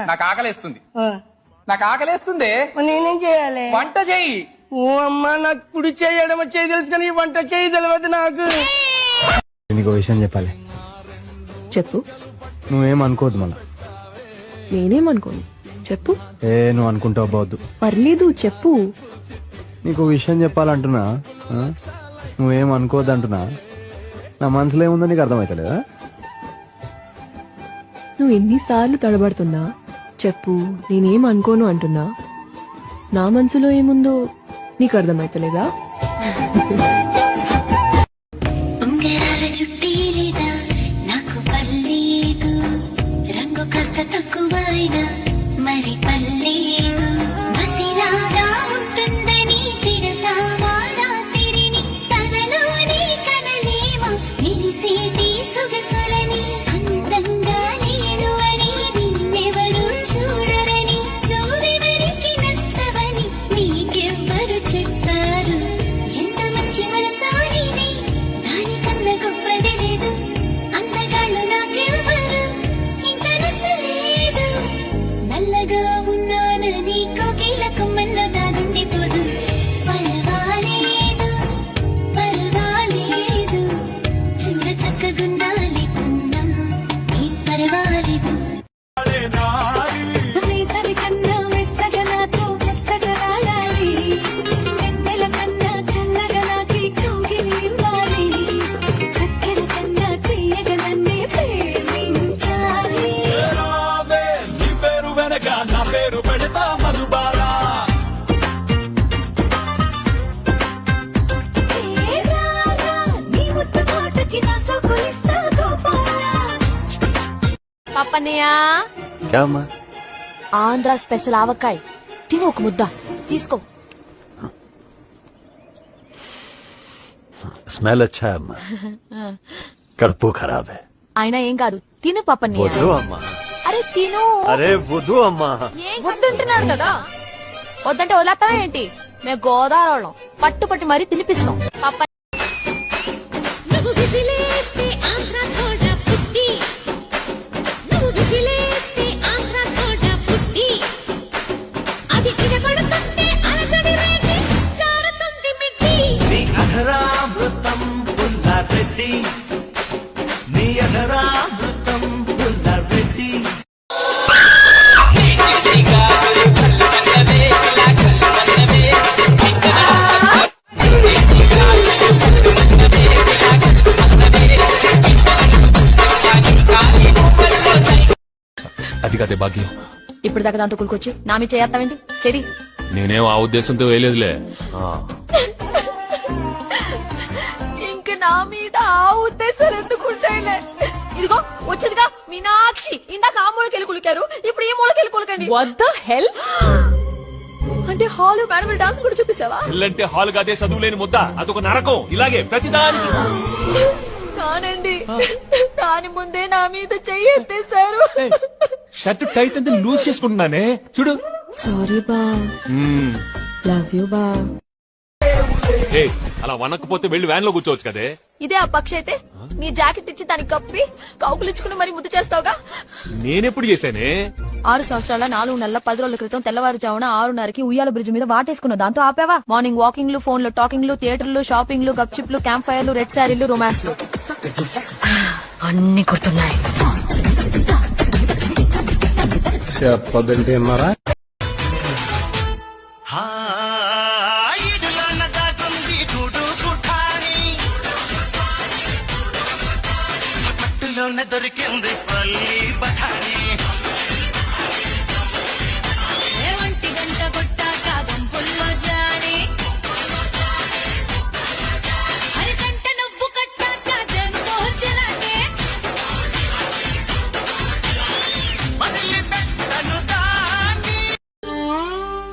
నాకు ఆకలేస్తుంది. నాకు ఆకలేస్తుంది. నేనేం చేయాలి? వంట చెయ్యి. ఓ అమ్మా, నాకు కుడి చేయడం చేయి తెలుసు కానీ వంట చేయి తెలియదు నాకు. నీకు విషయం చెప్పాలి. చెప్పు. నువ్వేమనుకోవద్దు మళ్ళా. నేనేమనుకోను, చెప్పు. నువ్వు అనుకుంటావు బావద్దు. పర్లేదు, చెప్పు. నీకు విషయం చెప్పాలంటున్నా, నువ్వేం అనుకోవద్దు అంటున్నా. నా మనసులో ఏముందో నీకు అర్థమవుతలేదా? నువ్వు ఎన్నిసార్లు తడబడుతున్నా చెప్పు, నేనేం అనుకోను అంటున్నా. నా మనసులో ఏముందో నీకు అర్థమైతలేదా? ఉంగరాల చుట్టి లేదా నాకు పర్లేదు, రంగు కాస్త తక్కువైనా మరి పర్లేదు. మసిలాగా ఉంటుందని తిడతావా రాత్రిని, తనలోని కనలేమా నిరిసేటి సొగసులని. అందంగా లేను అని నిన్నెవరు చూడరని, నువ్వెవరికి నచ్చవని నీకెవ్వరు చెప్పారు. ఎంత మంచి మనసానిది, దానికన్నా గొప్పది లేదు. అందగాళ్ళు నాకెవ్వరు ఇంత నచ్చలేదు. నల్లగా ఉన్నానని కోకిల కొమ్మల్లో దాగుండిపోదు. పర్వాలేదు పర్వాలేదు, చిన్న చక్కగున్నా లేకున్నా ఏం పర్వాలేదు. వేసవి కన్నా వెచ్చగా నాతో వెచ్చగలాడాలి, వెన్నెల కన్నా చల్లగా నాకి కౌగిలి ఇవ్వాలి, చక్కెర కన్నా తీయగా నన్నే ప్రేమించాలి. నీ పేరు వెనక నా పేరు పెడతా మధుబారా. ఏ రారా, నీ ముద్దు మాటకి నా సొక్కులిస్తా గోపాలా. పప్పన్నయ్య, ఆంధ్ర స్పెషల్ ఆవకాయ తిను, ఒక ముద్ద తీసుకో. స్మెల్ అచ్చా అమ్మా, కడుపు ఖరాబ్ హై. అయినా ఏం కాదు, తిను పప్పన్నయ్య. వద్దు అమ్మా. అరే తిను. అరే వద్దు అమ్మా. వద్దుంటున్నాడు కదా, వద్దంటే వదిలేస్తావా ఏంటి? మేము గోదావరి వాళ్ళం, పట్టు పట్టి మరీ తినిపిస్తాం. పప్ప నువ్వు విసిలేస్తే ఆంధ్ర సోడా పుట్టి, నువ్వు విసిలేస్తే ఆంధ్ర సోడా పుట్టి, అది కిడబడుతుంటే అలజడి రేగి జారుతుంది మిట్టి. నీ అధరామృతం పుల్లారెడ్డి, నీ అధరామృతం పుల్లారెడ్డి. అది కదే భాగ్యం. ఇప్పుడు దాకా దాంతో కులుకొచ్చి నా మీద చేస్తావేంటి? చెరి. నేనేం ఆ ఉద్దేశంతో వేయలేదులే. ఇంక నా మీద ఆ ఉద్దేశాలు ఎందుకుంటాయిలే. ఇదిగో వచ్చిందిగా మీనాక్షి, ఇందాక ఆ మూలకెళ్ళి కులికారు, ఇప్పుడు ఈ మూలకెళ్ళి కులకండి. What the hell? అంటే హాల్ మేడం డాన్స్ కూడా చూపిస్తావా? ఇల్లంటే హాల్ కాదే, చదువులేని ముద్ద, అదొక నరకం. ఇలాగే ప్రతిదానికి. కానండి, దాని ముందే నా మీద చెయ్యి ఎత్తేశారు. షర్ట్ టైట్ అంతా లూజ్ చేసుకుంటున్నానే చూడు. సారీ బా, లవ్ యూ బా. అలా వనకపోతే వెళ్ళి వ్యాన్ లో కూర్చోవచ్చు కదే. ఇదే ఆ పక్షి అయితే నీ జాకెట్ ఇచ్చి దానికి కప్పి కౌకులించుకుని మరి ముద్దు చేస్తావుగా. నేనెప్పుడు చేశానే? 6 సంవత్సరాల 4 నెలల 10 రోజుల క్రితం తెల్లవారుజామున 6:30కి ఉయ్యాల బ్రిడ్జ్ మీద వాటేసుకున్నావు. దాంతో ఆపావా? మార్నింగ్ వాకింగ్లు, ఫోన్లు టాకింగ్లు, థియేటర్లు, షాపింగ్లు, గప్చిప్లు, క్యాంప్ ఫైర్లు, రెడ్ శారీలు, రొమాన్స్లు అన్ని గుర్తున్నాయి. చెప్పదంటే అన్నారా? దొరికింది పల్లి బఠానీ. ఒంటి గంట కొట్టాక గంపుల్లో జారి, అరగంట నువ్వు కట్టాక జన్మోచలాగే.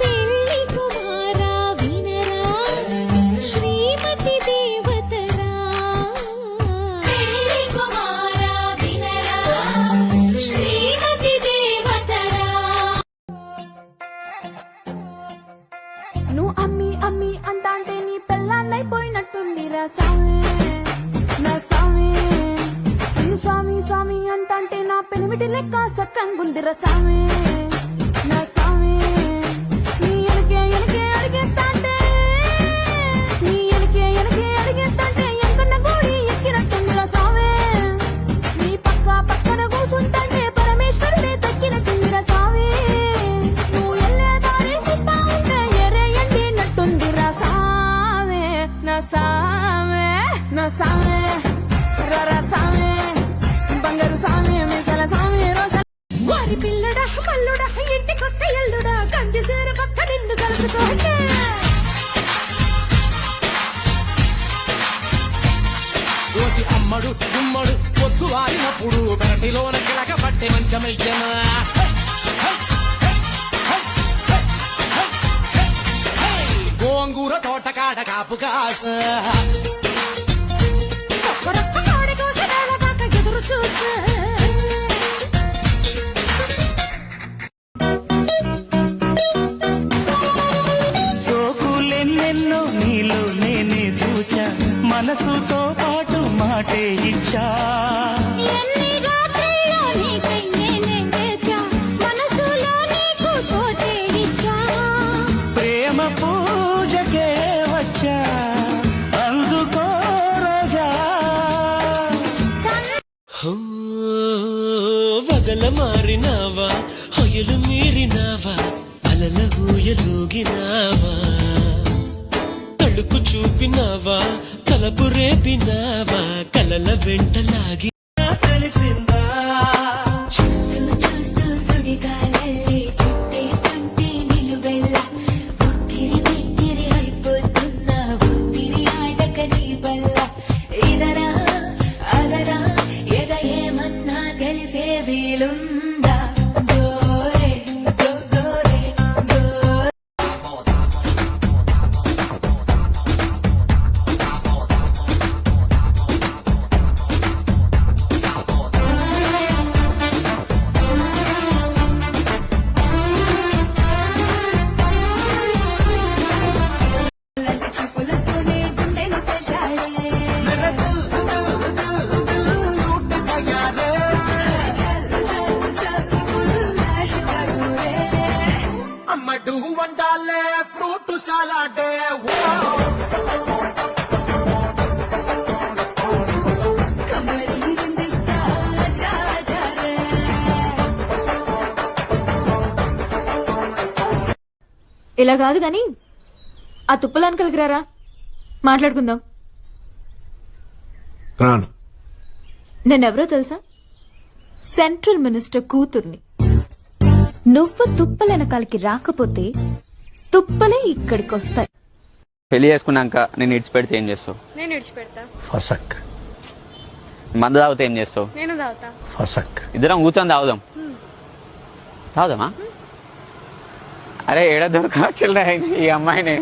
పెళ్లి కుమారా వినరా, శ్రీమతి దేవతరా, సామి నా సామి నిన్ను సామి సామి అంటే నా పెనిమిటి లెక్క సక్కంగుందిరా సామి నా సామి నీ ఎనకే అడిగేస్తాంటే నీ ఎనకే అడిగేస్తాంటే ఎంకన్న గోడి ఎక్కినట్టుందిరా సామి నీ పక్కన కూసుంటాంటే పరమేశ్వరుడే తక్కినట్టుందిరా సామి నువ్వు ఎల్లే దారి సిద్ధా ఉంటే ఎరే ఎండినట్టుందిరా సామి నా సామి నా సామి రరా సామి బంగారు సామి మీసల సామి రోజా వారి పిల్లడా మల్లుడా ఇంటికొస్తే ఎల్లుడా కంది సేర పక్క నిన్ను కలుసుకోండి కోసి అమ్మడు గుమ్మడు పొద్దు వారినప్పుడు పెరటిలోన కిలక పట్టే మంచమయ్యనా గోంగూర తోటకాడ కాపు కాస రొక్క కోడి కోసి నేల దాకా ఎదురు చూసే సోకులెన్నెన్నో నీలో నేనే చూచా మనసుతో పాటు మాటే ఇచ్చా ఎన్ని రాత్రిలో నీకై నేనే వేచా మనసులో నీకు చోటే ఇచ్చా ప్రేమ పూజకే వచ్చా అందుకో రోజా వగల మారినావా హొయలు మీరినావా అలల ఊయలూగినావా తడుకు చూపినావా తలపు రేపినావా కలల వెంటలాగి తెలిసిందా చూస్తూ చూస్తూ సుడిగాలల్లే చుట్టేస్తుంటే నిలువెల్ల ఉక్కిరి అయిపోతున్నా ఉత్తిరి ఆడక నీ వల్ల ఇదరా అదరా ఎద ఏమన్నా తెలిసే వీలుందా గోరే గోరే గోరే చూపులతోనే గుండెను తెచ్చాడే అమ్మడు వండాలే ఫ్రూట్ సలాడే కమరి నిందిస్తా చాచారే ఇలా కాదు గాని ఆ తుప్పలానికి కలిగిరారా మాట్లాడుకుందాం. రాను. నేనెవరో తెలుసా? సెంట్రల్ మినిస్టర్ కూతుర్ని. నువ్వు తుప్పలెనకాలకి రాకపోతే తుప్పలే ఇక్కడికి వస్తాయి. పెళ్లి చేసుకున్నాక నేను ఇడిచిపెడితే ఏం చేస్తావు? నేను విడిచిపెడతా. ఫసక్. మందు తాగితే ఏం చేస్తావు? నేను తాగుతా. ఫసక్. ఇద్దరం కూర్చొని తాగుదాం. తాగుదామా? అరే ఏడ దొరకట్లే ఈ అమ్మాయిని.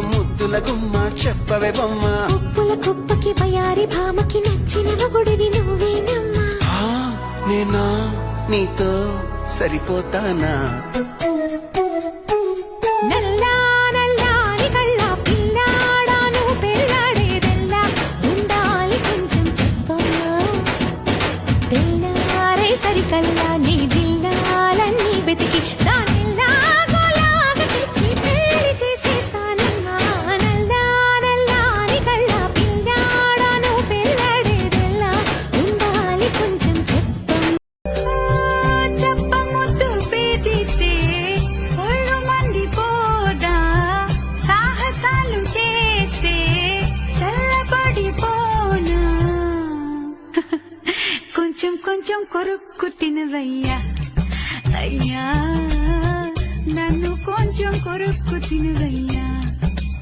ముద్దుల గుమ్మ చెప్పవే బొమ్మ ఉప్పుల కుప్పకి బయారి భామకి నచ్చిన నవ్వుడివి నువ్వేనమ్మా నేనా నీతో సరిపోతానా నల్లా నల్లాని కళ్ళ పిల్లాడాను పెళ్ళాడేదెల్లా ఉండాలి కొంచెం చెప్పమ్మా తెల్లారే సరికల్లా నీ జిల్లాలన్నీ వెతికి దానిలాగోలాగా తెచ్చి పెళ్లి చేసేస్తానమ్మా నల్లా నల్లాని కళ్ళ పిల్లాడాను పెళ్ళాడేదెల్లా ఉండాలి కొంచెం చెప్పముద్దు పేదితే ఒళ్ళు మండిపోదా సాహసాలు చేస్తే తెల్లబడిపోనా కొంచెం కొంచెం కొరుక్కు తినవయ్యా అయ్యా నన్ను కొంచెం కొరుక్కు తినవయ్యా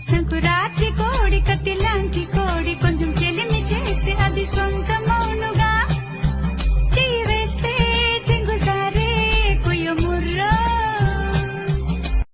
సంకురాత్రి కోడి కత్తి లాంటి కోడి కొంచెం చెలిమి చేస్తే అది సొంత